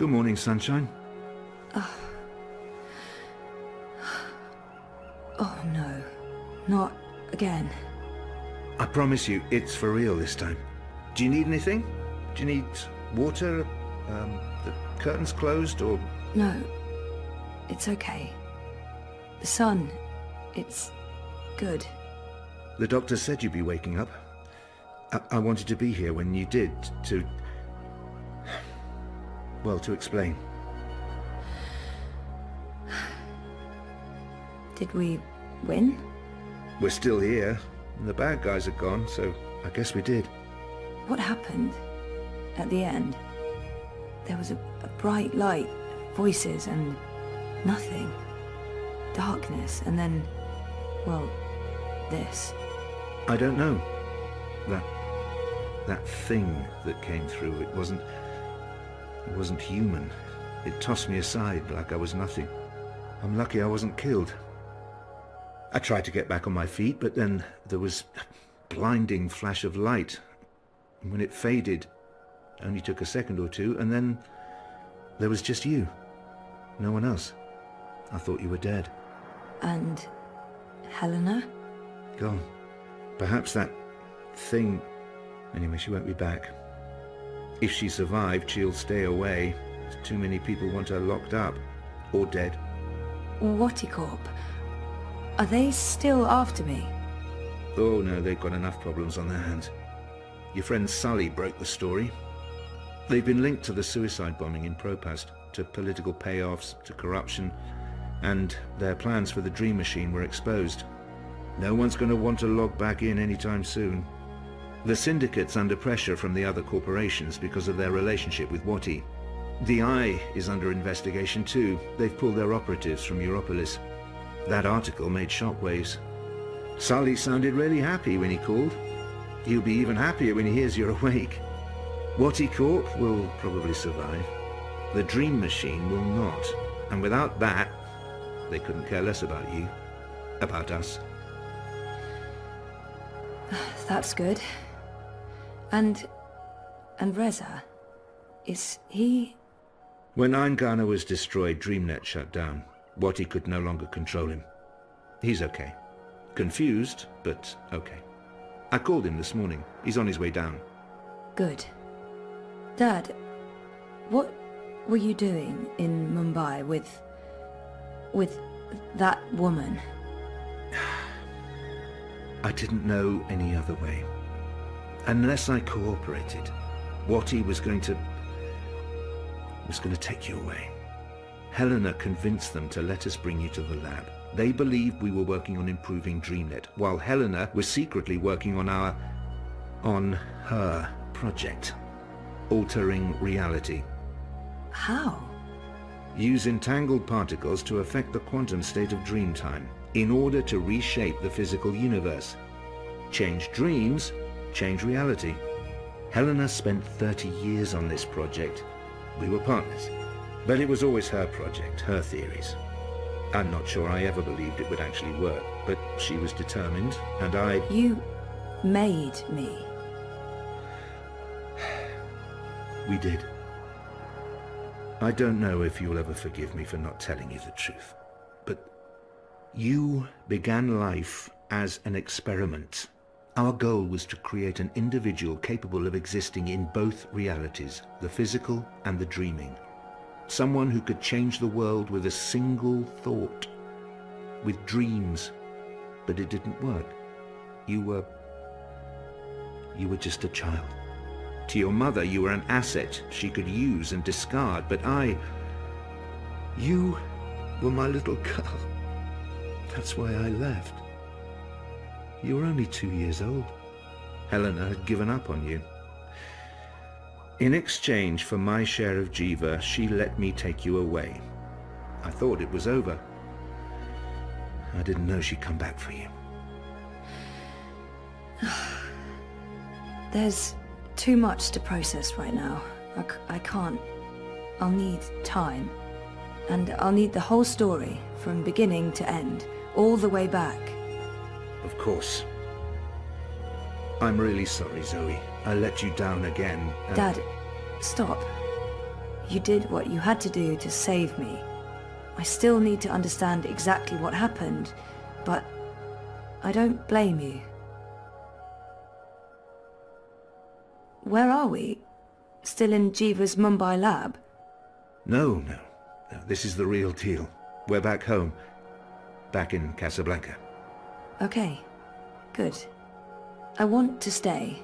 Good morning, sunshine. Oh no, not again. I promise you, it's for real this time. Do you need anything? Do you need water? The curtains closed, or...? No, it's okay. The sun, it's good. The doctor said you'd be waking up. I wanted to be here when you did, to... well, to explain. Did we win? We're still here, and the bad guys are gone, so I guess we did. What happened at the end? There was a bright light, voices, and nothing. Darkness, and then, well, this. I don't know. That thing that came through, it wasn't human. It tossed me aside like I was nothing. I'm lucky I wasn't killed. I tried to get back on my feet, but then there was a blinding flash of light. And when it faded, it only took a second or two, and then there was just you. No one else. I thought you were dead. And Helena? Gone. Perhaps that thing... Anyway, she won't be back. If she survived, she'll stay away. Too many people want her locked up. Or dead. Whattycorp? Are they still after me? Oh no, they've got enough problems on their hands. Your friend Sully broke the story. They've been linked to the suicide bombing in Propast, to political payoffs, to corruption, and their plans for the Dream Machine were exposed. No one's going to want to log back in anytime soon. The Syndicate's under pressure from the other corporations because of their relationship with Watty. The Eye is under investigation too. They've pulled their operatives from Europolis. That article made shockwaves. Sully sounded really happy when he called. He'll be even happier when he hears you're awake. Watty Corp will probably survive. The Dream Machine will not. And without that, they couldn't care less about you. About us. That's good. And Reza, is he... When Eingana was destroyed, DreamNet shut down. Watty could no longer control him. He's okay. Confused, but okay. I called him this morning. He's on his way down. Good. Dad, what were you doing in Mumbai with that woman? I didn't know any other way. Unless I cooperated, Watty was going to take you away. Helena convinced them to let us bring you to the lab. They believed we were working on improving DreamNet, while Helena was secretly working on her project, altering reality. How? Use entangled particles to affect the quantum state of dreamtime in order to reshape the physical universe. Change dreams, change reality. Helena spent 30 years on this project. We were partners. But it was always her project, her theories. I'm not sure I ever believed it would actually work, but she was determined, and I... You made me. We did. I don't know if you'll ever forgive me for not telling you the truth, but you began life as an experiment. Our goal was to create an individual capable of existing in both realities, the physical and the dreaming. Someone who could change the world with a single thought, with dreams. But it didn't work. You were just a child. To your mother, you were an asset she could use and discard, but you were my little girl. That's why I left. You were only 2 years old. Helena had given up on you. In exchange for my share of Jiva, she let me take you away. I thought it was over. I didn't know she'd come back for you. There's too much to process right now. I can't. I'll need time. And I'll need the whole story, from beginning to end, all the way back. Of course. I'm really sorry, Zoe. I let you down again. Dad, stop. You did what you had to do to save me. I still need to understand exactly what happened, but I don't blame you. Where are we? Still in Jiva's Mumbai lab? No. This is the real deal. We're back home. Back in Casablanca. Okay, good. I want to stay.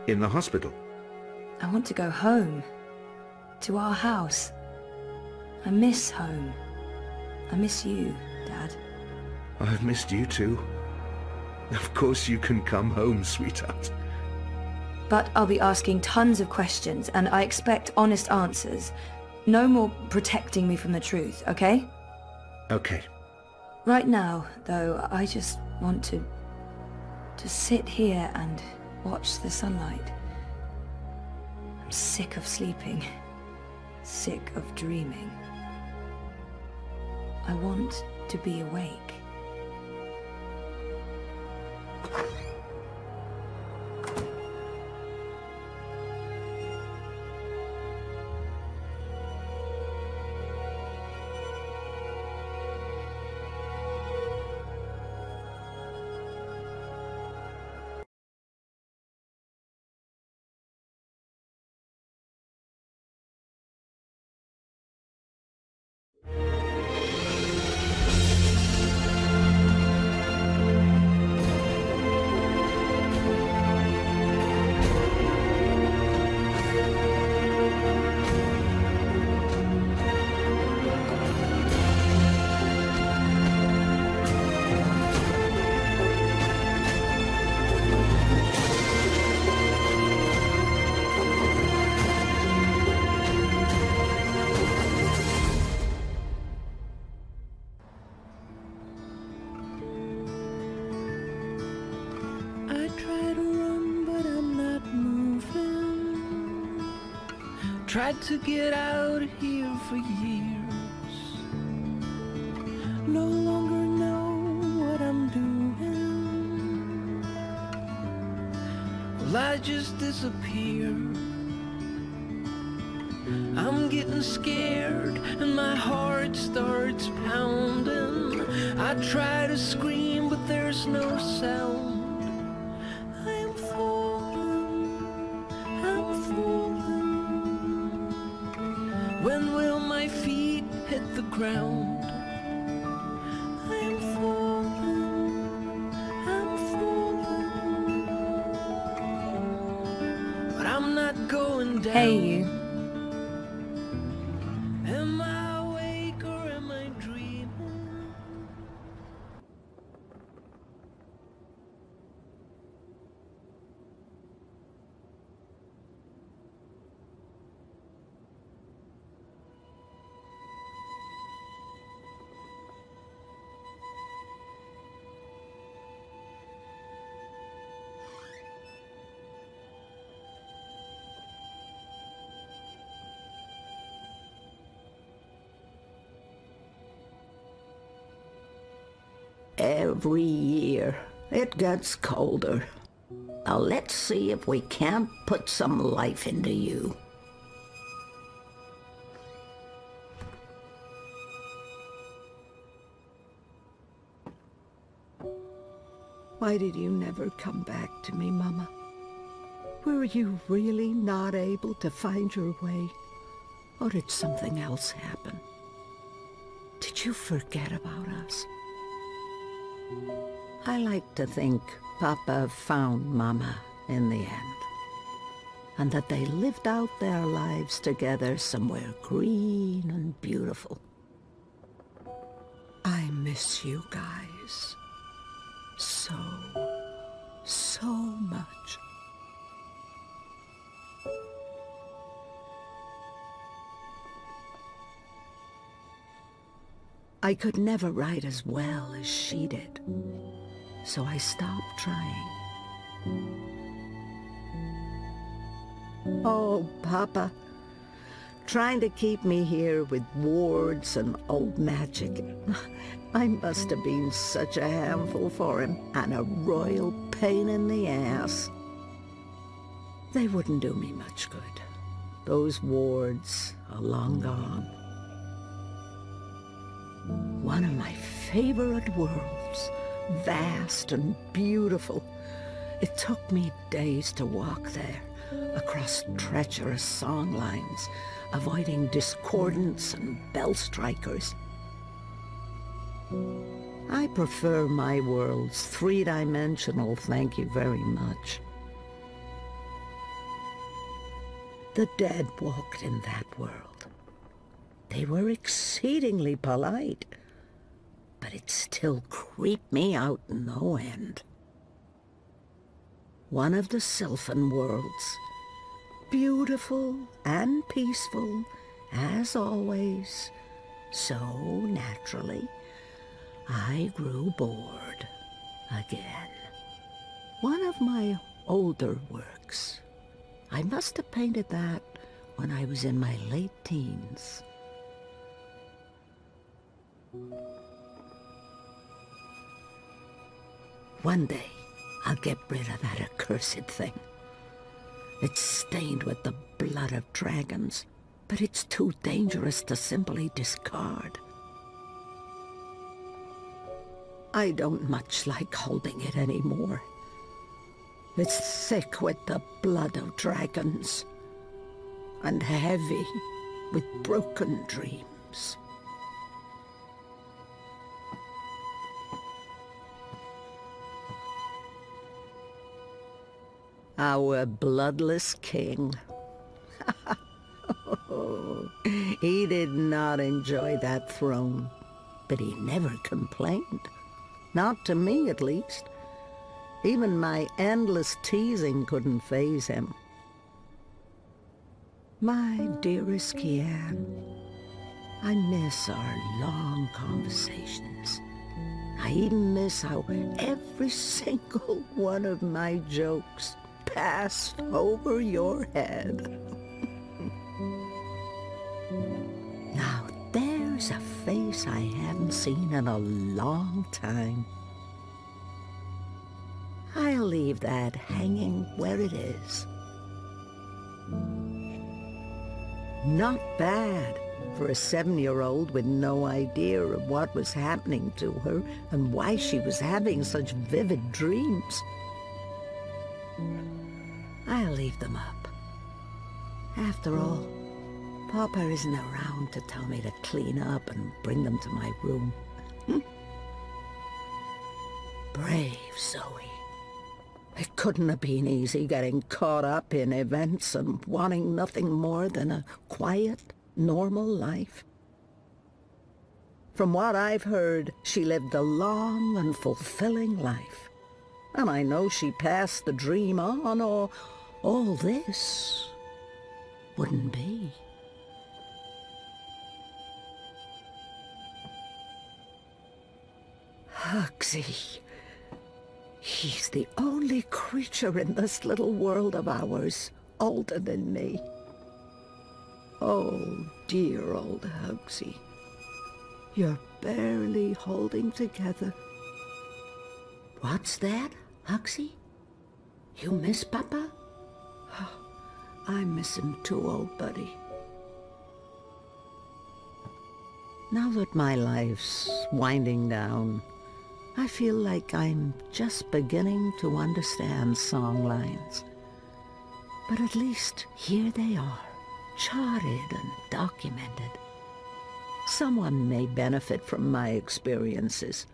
In the hospital? I want to go home. To our house. I miss home. I miss you, Dad. I've missed you too. Of course you can come home, sweetheart. But I'll be asking tons of questions, and I expect honest answers. No more protecting me from the truth, okay? Okay. Right now, though, I just want to sit here and watch the sunlight. I'm sick of sleeping. Sick of dreaming. I want to be awake. Tried to get out of here for years. No longer know what I'm doing. Well, I just disappear. I'm getting scared and my heart starts pounding. I try to scream but there's no sound. When will my feet hit the ground? I'm falling, but I'm not going down. Hey, you. Am I awake or am I dreaming? Every year, it gets colder. Now let's see if we can't put some life into you. Why did you never come back to me, Mama? Were you really not able to find your way? Or did something else happen? Did you forget about us? I like to think Papa found Mama in the end, and that they lived out their lives together somewhere green and beautiful. I miss you guys so much. I could never write as well as she did, so I stopped trying. Oh, Papa, trying to keep me here with wards and old magic. I must have been such a handful for him, and a royal pain in the ass. They wouldn't do me much good, those wards are long gone. One of my favorite worlds, vast and beautiful. It took me days to walk there, across treacherous song lines, avoiding discordants and bell strikers. I prefer my worlds three-dimensional, thank you very much. The dead walked in that world. They were exceedingly polite, but it still creeped me out no end. One of the Sylphan worlds, beautiful and peaceful, as always, so naturally, I grew bored again. One of my older works. I must have painted that when I was in my late teens. One day, I'll get rid of that accursed thing. It's stained with the blood of dragons, but it's too dangerous to simply discard. I don't much like holding it anymore. It's thick with the blood of dragons, and heavy with broken dreams. Our bloodless king. He did not enjoy that throne, but he never complained. Not to me, at least. Even my endless teasing couldn't faze him. My dearest Kian, I miss our long conversations. I even miss how every single one of my jokes passed over your head. Now there's a face I haven't seen in a long time. I'll leave that hanging where it is. Not bad for a 7-year-old with no idea of what was happening to her and why she was having such vivid dreams. I'll leave them up. After all, Papa isn't around to tell me to clean up and bring them to my room. Brave Zoe. It couldn't have been easy getting caught up in events and wanting nothing more than a quiet, normal life. From what I've heard, she lived a long and fulfilling life. And I know she passed the dream on, or all this wouldn't be. Hugsy. He's the only creature in this little world of ours older than me. Oh, dear old Hugsy. You're barely holding together. What's that, Hugsy? You miss Papa? I miss him too, old buddy. Now that my life's winding down, I feel like I'm just beginning to understand song lines. But at least here they are, charted and documented. Someone may benefit from my experiences.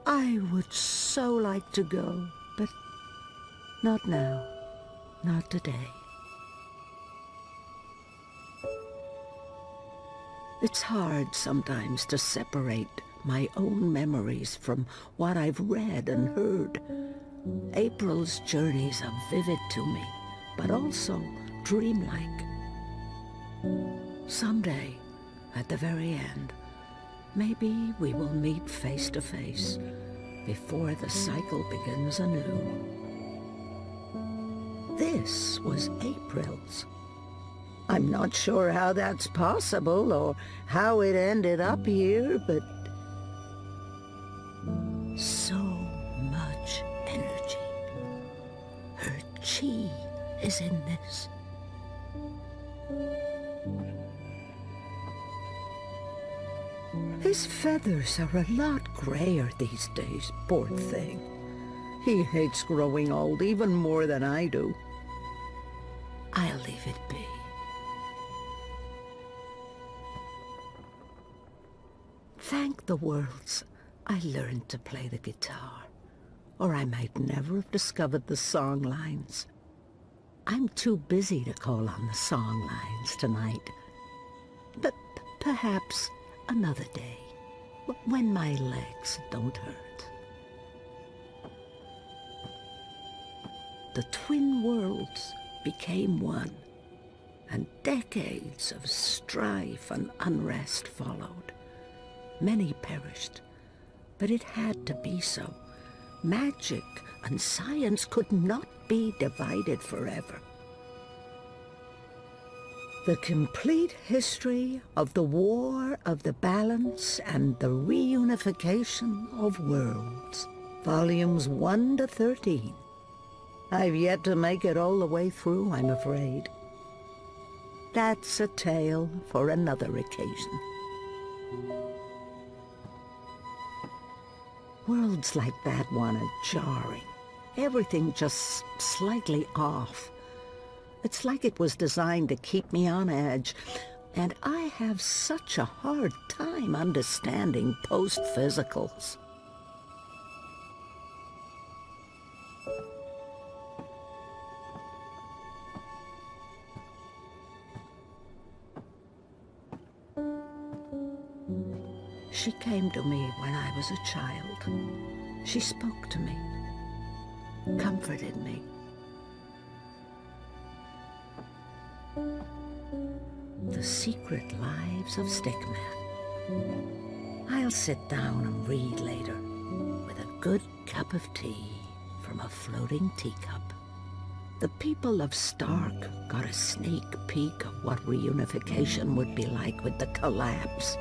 I would so like to go, but not now, not today. It's hard sometimes to separate my own memories from what I've read and heard. April's journeys are vivid to me, but also dreamlike. Someday, at the very end, maybe we will meet face to face before the cycle begins anew. This was April's. I'm not sure how that's possible or how it ended up here, but so much energy. Her chi is in this. His feathers are a lot grayer these days, poor thing. He hates growing old even more than I do. I'll leave it be. Thank the worlds I learned to play the guitar, or I might never have discovered the song lines. I'm too busy to call on the song lines tonight. But perhaps another day, when my legs don't hurt. The twin worlds became one, and decades of strife and unrest followed. Many perished, but it had to be so. Magic and science could not be divided forever. The complete history of the War of the Balance and the Reunification of Worlds, Volumes 1 to 13. I've yet to make it all the way through, I'm afraid. That's a tale for another occasion. Worlds like that one are jarring. Everything just slightly off. It's like it was designed to keep me on edge, and I have such a hard time understanding post-physicals. She came to me when I was a child. She spoke to me, comforted me. The Secret Lives of Stickman. I'll sit down and read later, with a good cup of tea from a floating teacup. The people of Stark got a sneak peek of what reunification would be like with the collapse.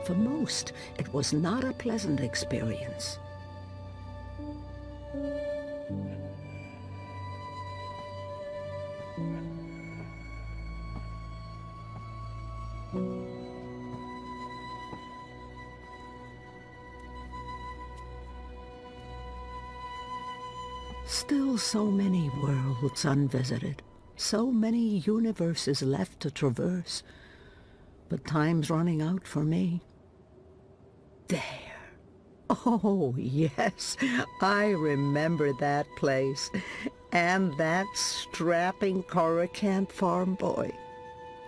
For most, it was not a pleasant experience. Still so many worlds unvisited, so many universes left to traverse, but time's running out for me. There. Oh, yes, I remember that place, and that strapping Coruscant farm boy.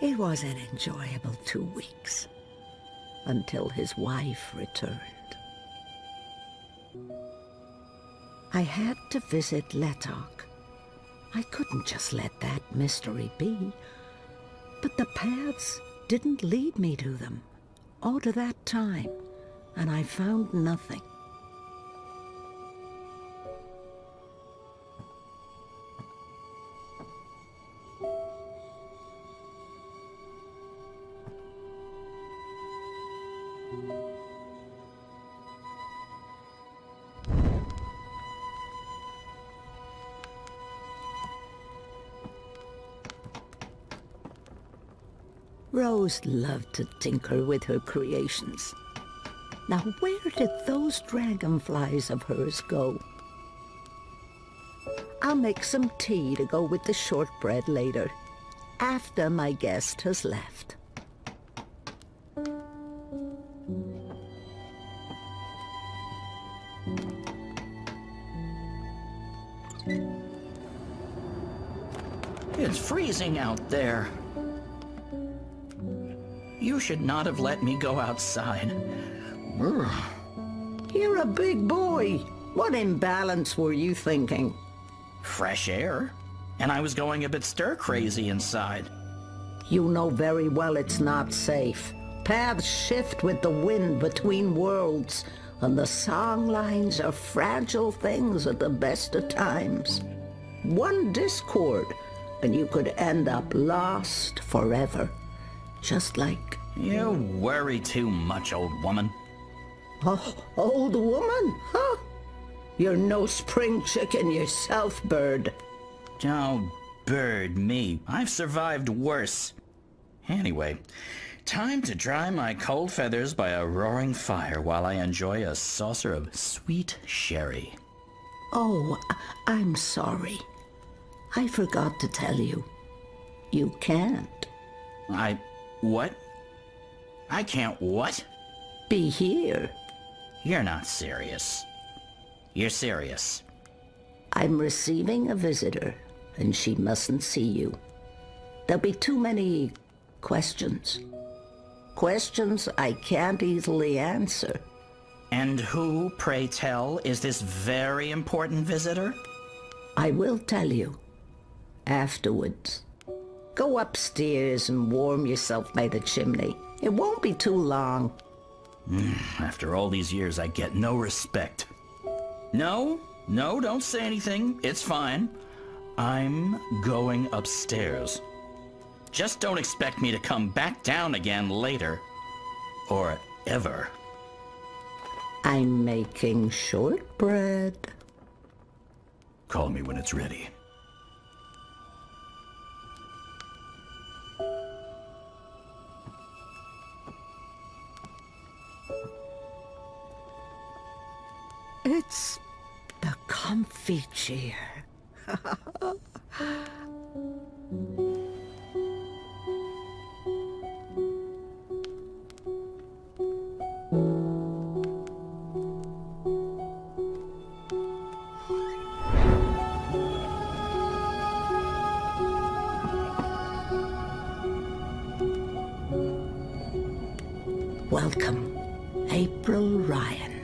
It was an enjoyable 2 weeks, until his wife returned. I had to visit Letok. I couldn't just let that mystery be, but the paths didn't lead me to them, or to that time, and I found nothing. Rose loved to tinker with her creations. Now, where did those dragonflies of hers go? I'll make some tea to go with the shortbread later, after my guest has left. It's freezing out there. You should not have let me go outside. Brr. You're a big boy. What imbalance were you thinking? Fresh air. And I was going a bit stir-crazy inside. You know very well it's not safe. Paths shift with the wind between worlds, and the song lines are fragile things at the best of times. One discord, and you could end up lost forever. Just like... You worry too much, old woman. Oh, old woman, huh? You're no spring chicken yourself, bird. Oh, bird me. I've survived worse. Anyway, time to dry my cold feathers by a roaring fire while I enjoy a saucer of sweet sherry. Oh, I'm sorry. I forgot to tell you. You can't. What? I can't what? Be here. You're not serious. You're serious. I'm receiving a visitor, and she mustn't see you. There'll be too many questions. Questions I can't easily answer. And who, pray tell, is this very important visitor? I will tell you. Afterwards. Go upstairs and warm yourself by the chimney. It won't be too long. After all these years, I get no respect. No, don't say anything. It's fine. I'm going upstairs. Just don't expect me to come back down again later. Or ever. I'm making shortbread. Call me when it's ready. It's the comfy chair. Welcome, April Ryan.